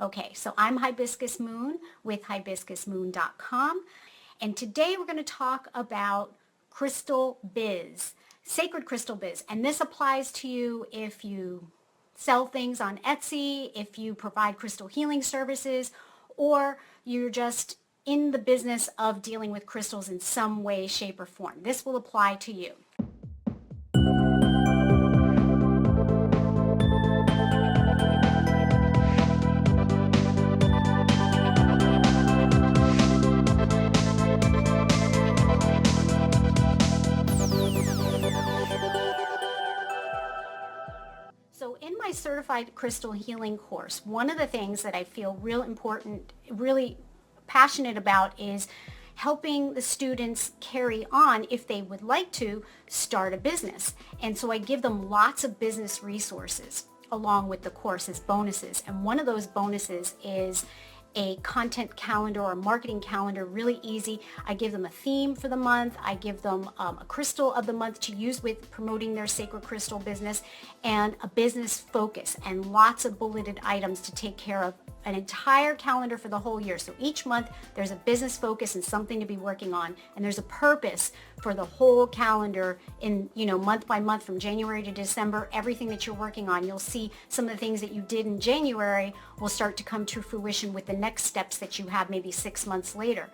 Okay, so I'm Hibiscus Moon with hibiscusmoon.com, and today we're going to talk about crystal biz, sacred crystal biz. And this applies to you if you sell things on Etsy, if you provide crystal healing services, or you're just in the business of dealing with crystals in some way, shape, or form. This will apply to you. So in my certified crystal healing course, one of the things that I feel real important, really passionate about is helping the students carry on if they would like to start a business. And so I give them lots of business resources along with the course as bonuses. And one of those bonuses is a content calendar or a marketing calendar, really easy. I give them a theme for the month. I give them a crystal of the month to use with promoting their sacred crystal business, and a business focus and lots of bulleted items to take care of an entire calendar for the whole year. So each month there's a business focus and something to be working on, and there's a purpose for the whole calendar in, month by month from January to December. Everything that you're working on, you'll see some of the things that you did in January will start to come to fruition with the next steps that you have maybe 6 months later.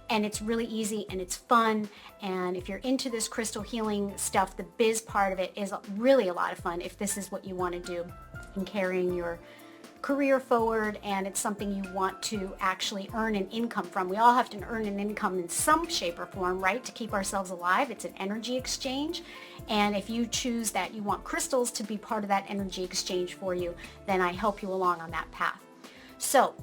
And it's really easy and it's fun. And if you're into this crystal healing stuff, the biz part of it is really a lot of fun if this is what you want to do in carrying your career forward, and it's something you want to actually earn an income from. We all have to earn an income in some shape or form, right, to keep ourselves alive. It's an energy exchange, and if you choose that you want crystals to be part of that energy exchange for you, then I help you along on that path. So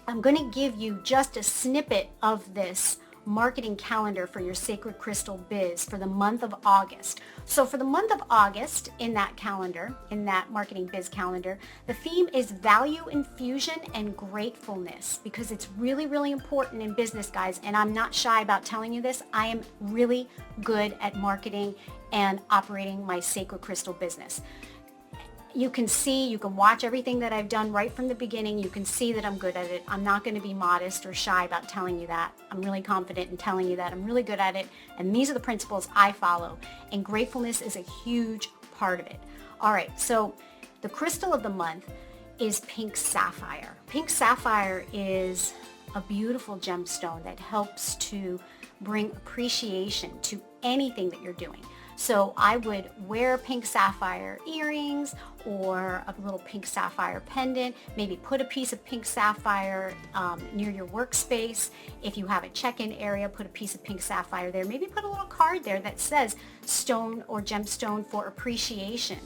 I'm going to give you just a snippet of this marketing calendar for your sacred crystal biz for the month of August. So for the month of August, in that calendar, in that marketing biz calendar, the theme is value infusion and gratefulness, because it's really, really important in business, guys. And I'm not shy about telling you this. I am really good at marketing and operating my sacred crystal business. You can watch everything that I've done right from the beginning. You can see that I'm good at it. I'm not going to be modest or shy about telling you that. I'm really confident in telling you that I'm really good at it. And these are the principles I follow. And gratefulness is a huge part of it. All right, so the crystal of the month is pink sapphire. Pink sapphire is a beautiful gemstone that helps to bring appreciation to anything that you're doing. So I would wear pink sapphire earrings or a little pink sapphire pendant, maybe put a piece of pink sapphire near your workspace. If you have a check-in area, put a piece of pink sapphire there. Maybe put a little card there that says stone or gemstone for appreciation.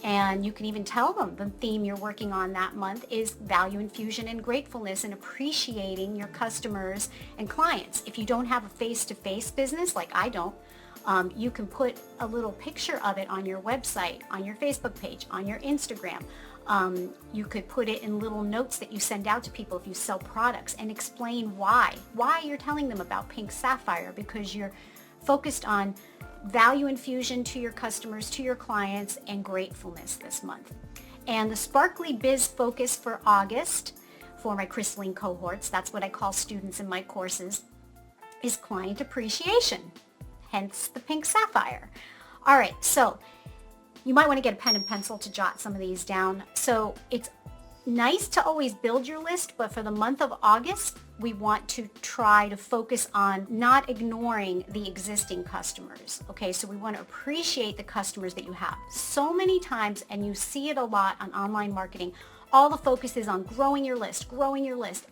And you can even tell them the theme you're working on that month is value infusion and gratefulness and appreciating your customers and clients. If you don't have a face-to-face business, like I don't, you can put a little picture of it on your website, on your Facebook page, on your Instagram. You could put it in little notes that you send out to people if you sell products, and explain why you're telling them about pink sapphire, because you're focused on value infusion to your customers, to your clients, and gratefulness this month. And the sparkly biz focus for August for my crystalline cohorts, that's what I call students in my courses, is client appreciation. Hence the pink sapphire. All right, so you might want to get a pen and pencil to jot some of these down. So it's nice to always build your list, but for the month of August, we want to try to focus on not ignoring the existing customers. Okay, so we want to appreciate the customers that you have. So many times, and you see it a lot on online marketing, all the focus is on growing your list,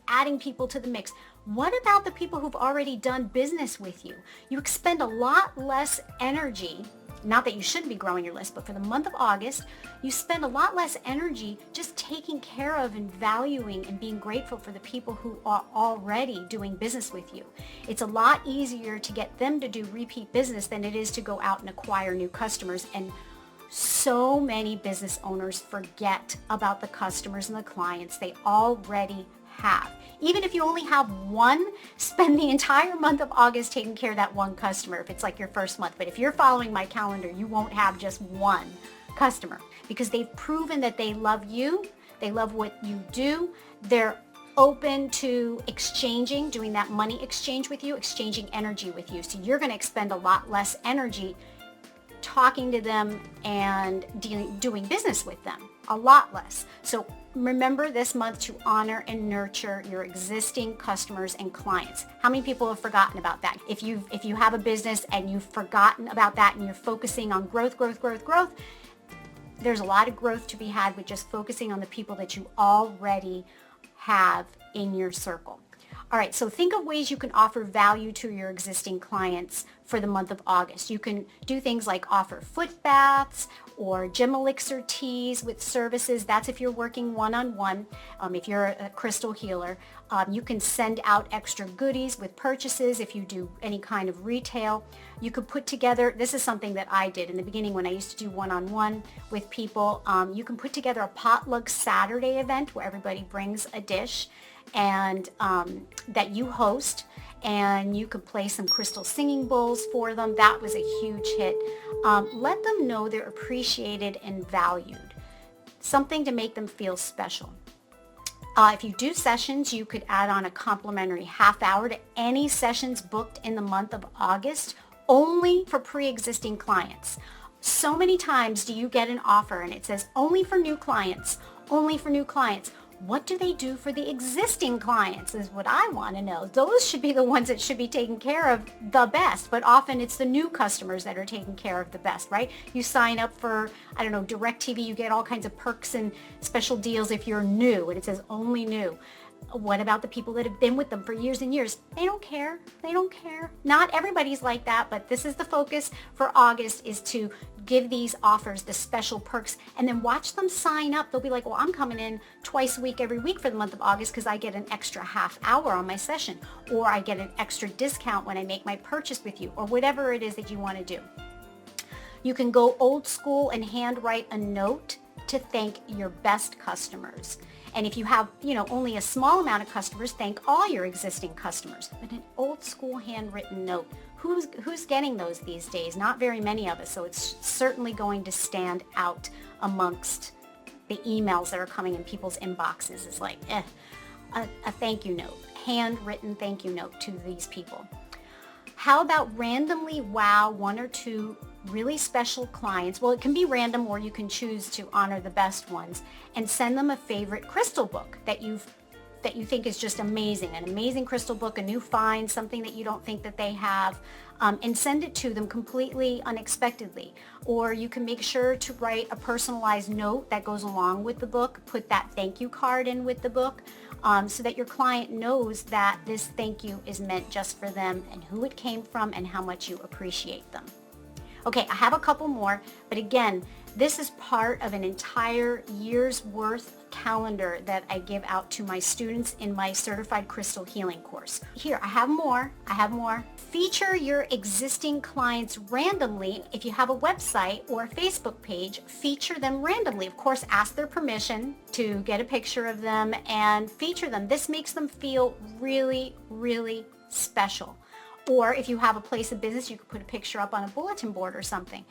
adding people to the mix. What about the people who've already done business with you? You expend a lot less energy, not that you shouldn't be growing your list, but for the month of August, you spend a lot less energy just taking care of and valuing and being grateful for the people who are already doing business with you. It's a lot easier to get them to do repeat business than it is to go out and acquire new customers. And so many business owners forget about the customers and the clients they already have. Even if you only have one, spend the entire month of August taking care of that one customer if it's like your first month. But if you're following my calendar, you won't have just one customer, because they've proven that they love you, They love what you do. They're open to doing that money exchange with you, exchanging energy with you. So you're going to expend a lot less energy talking to them and doing business with them, a lot less. So remember this month to honor and nurture your existing customers and clients. How many people have forgotten about that? If you have a business and you've forgotten about that and you're focusing on growth, there's a lot of growth to be had with just focusing on the people that you already have in your circle. All right, so think of ways you can offer value to your existing clients for the month of August. You can do things like offer foot baths or gym elixir teas with services. That's if you're working one-on-one. If you're a crystal healer, you can send out extra goodies with purchases if you do any kind of retail. You could put together, this is something that I did in the beginning when I used to do one-on-one with people. You can put together a potluck Saturday event where everybody brings a dish and that you host, and you could play some crystal singing bowls for them. That was a huge hit. Let them know they're appreciated and valued. Something to make them feel special. If you do sessions, you could add on a complimentary half hour to any sessions booked in the month of August, only for pre-existing clients. So many times do you get an offer and it says only for new clients, only for new clients. What do they do for the existing clients is what I want to know. Those should be the ones that should be taken care of the best, but often it's the new customers that are taken care of the best, right? You sign up for, I don't know, DirecTV, you get all kinds of perks and special deals if you're new, and it says only new. What about the people that have been with them for years and years? They don't care. They don't care. Not everybody's like that, but this is the focus for August, is to give these offers, the special perks, and then watch them sign up. They'll be like, well, I'm coming in twice a week every week for the month of August because I get an extra half hour on my session, or I get an extra discount when I make my purchase with you, or whatever it is that you want to do. You can go old school and handwrite a note to thank your best customers. And if you have, only a small amount of customers, thank all your existing customers. But an old school handwritten note, who's getting those these days? Not very many of us. So it's certainly going to stand out amongst the emails that are coming in people's inboxes. It's like, a thank you note, handwritten thank you note to these people. How about randomly wow one or two really special clients? Well, it can be random, or you can choose to honor the best ones and send them a favorite crystal book that you think is just amazing, an amazing crystal book, a new find, something that you don't think that they have, and send it to them completely unexpectedly. Or you can make sure to write a personalized note that goes along with the book, put that thank you card in with the book, so that your client knows that this thank you is meant just for them and who it came from and how much you appreciate them. Okay, I have a couple more, but again, this is part of an entire year's worth calendar that I give out to my students in my Certified Crystal Healing course. Here, I have more. Feature your existing clients randomly. If you have a website or a Facebook page, feature them randomly. Of course, ask their permission to get a picture of them and feature them. This makes them feel really, really special. Or if you have a place of business, you could put a picture up on a bulletin board or something.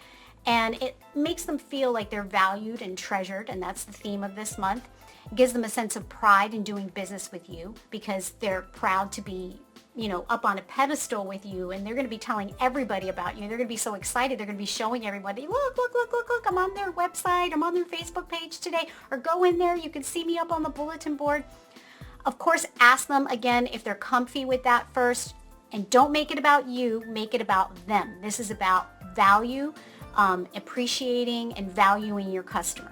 And it makes them feel like they're valued and treasured, and that's the theme of this month. It gives them a sense of pride in doing business with you because they're proud to be, up on a pedestal with you, and they're going to be telling everybody about you. They're going to be so excited. They're going to be showing everybody, look, I'm on their website. I'm on their Facebook page today. Or go in there. You can see me up on the bulletin board. Of course, ask them again if they're comfy with that first. And don't make it about you, make it about them. This is about value, appreciating and valuing your customer.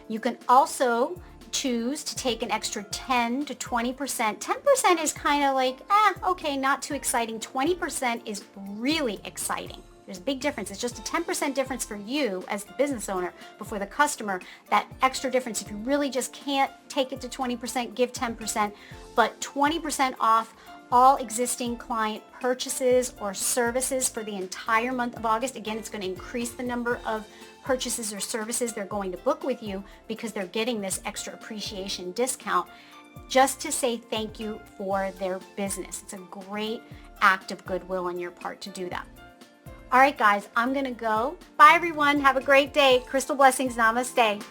You can also choose to take an extra 10 to 20%. 10% is kind of like, okay, not too exciting. 20% is really exciting. There's a big difference. It's just a 10% difference for you as the business owner, but for the customer, that extra difference, if you really just can't take it to 20%, give 10%, but 20% off all existing client purchases or services for the entire month of August. Again, it's going to increase the number of purchases or services they're going to book with you because they're getting this extra appreciation discount just to say thank you for their business. It's a great act of goodwill on your part to do that. All right, guys, I'm going to go. Bye, everyone. Have a great day. Crystal blessings. Namaste.